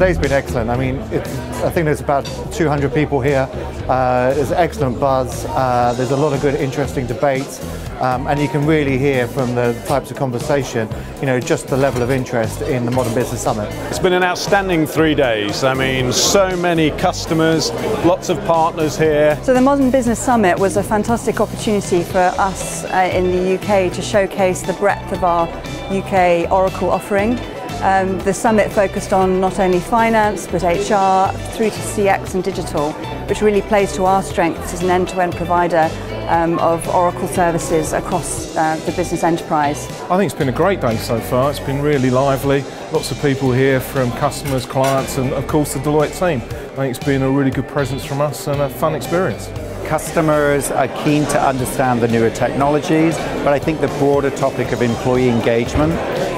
Today's been excellent. I mean, I think there's about 200 people here. There's excellent buzz. There's a lot of good, interesting debates, and you can really hear from the types of conversation, just the level of interest in the Modern Business Summit. It's been an outstanding 3 days. I mean, so many customers, lots of partners here. So the Modern Business Summit was a fantastic opportunity for us in the UK to showcase the breadth of our UK Oracle offering. The summit focused on not only finance but HR through to CX and digital, which really plays to our strengths as an end-to-end provider of Oracle services across the business enterprise. I think it's been a great day so far. It's been really lively. Lots of people here from customers, clients and of course the Deloitte team. I think it's been a really good presence from us and a fun experience. Customers are keen to understand the newer technologies, but I think the broader topic of employee engagement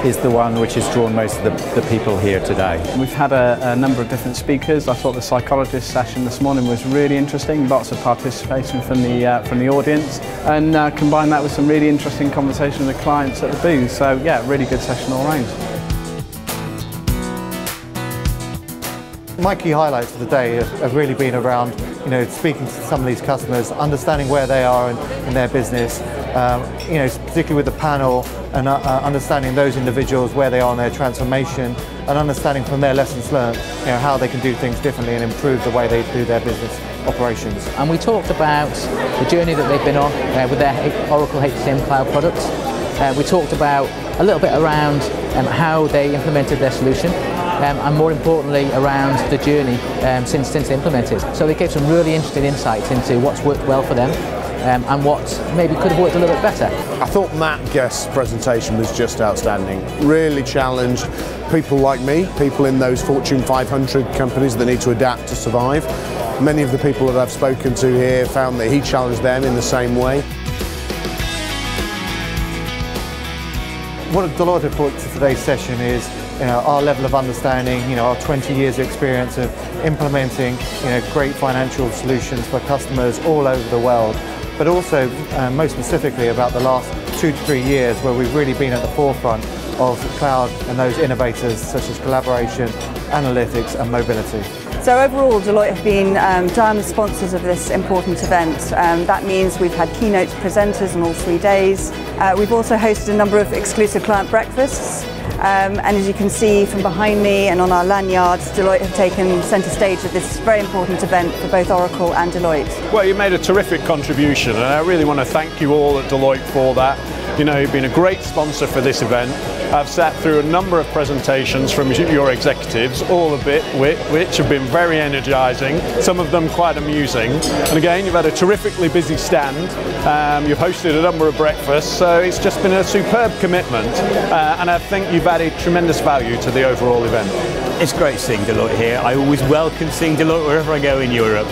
is the one which has drawn most of the people here today. We've had a number of different speakers. I thought the psychologist session this morning was really interesting, lots of participation from the audience, and combine that with some really interesting conversation with the clients at the booth. So yeah, really good session all round. My key highlights of the day have really been around, speaking to some of these customers, understanding where they are in their business, particularly with the panel, and understanding those individuals where they are in their transformation, and understanding from their lessons learned, how they can do things differently and improve the way they do their business operations. And we talked about the journey that they've been on with their Oracle HCM Cloud products. We talked about a little bit around how they implemented their solution. And more importantly around the journey since they implemented. So they gave some really interesting insights into what's worked well for them and what maybe could have worked a little bit better. I thought Matt Guest's presentation was just outstanding. Really challenged people like me, people in those Fortune 500 companies that need to adapt to survive. Many of the people that I've spoken to here found that he challenged them in the same way. What Deloitte have brought to today's session is our level of understanding, our 20 years of experience of implementing great financial solutions for customers all over the world, but also most specifically about the last 2 to 3 years where we've really been at the forefront of cloud and those innovators such as collaboration, analytics and mobility. So overall, Deloitte have been diamond sponsors of this important event. That means we've had keynote presenters on all 3 days. We've also hosted a number of exclusive client breakfasts. And as you can see from behind me and on our lanyards, Deloitte have taken centre stage at this very important event for both Oracle and Deloitte. Well, you made a terrific contribution, and I really want to thank you all at Deloitte for that. You've been a great sponsor for this event. I've sat through a number of presentations from your executives, all of which have been very energising, some of them quite amusing. And again, you've had a terrifically busy stand, you've hosted a number of breakfasts, so it's just been a superb commitment, and I think you've added tremendous value to the overall event. It's great seeing Deloitte here. I always welcome seeing Deloitte wherever I go in Europe.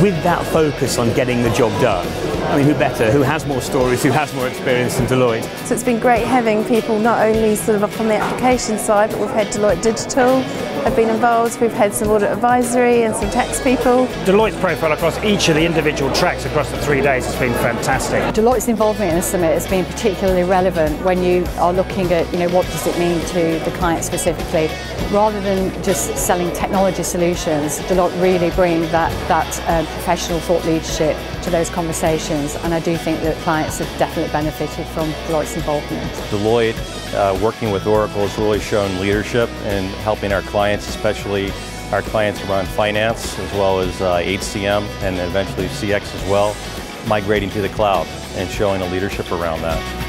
With that focus on getting the job done, I mean, who better, who has more stories, who has more experience than Deloitte? So it's been great having people not only sort of up on the application side, but we've had Deloitte Digital have been involved, we've had some audit advisory and some tax people. Deloitte's profile across each of the individual tracks across the 3 days has been fantastic. Deloitte's involvement in the summit has been particularly relevant when you are looking at, what does it mean to the client specifically. Rather than just selling technology solutions, Deloitte really bring that professional thought leadership to those conversations, and I do think that clients have definitely benefited from Deloitte's involvement. Deloitte, working with Oracle, has really shown leadership in helping our clients, especially our clients around finance, as well as HCM and eventually CX as well, migrating to the cloud and showing a leadership around that.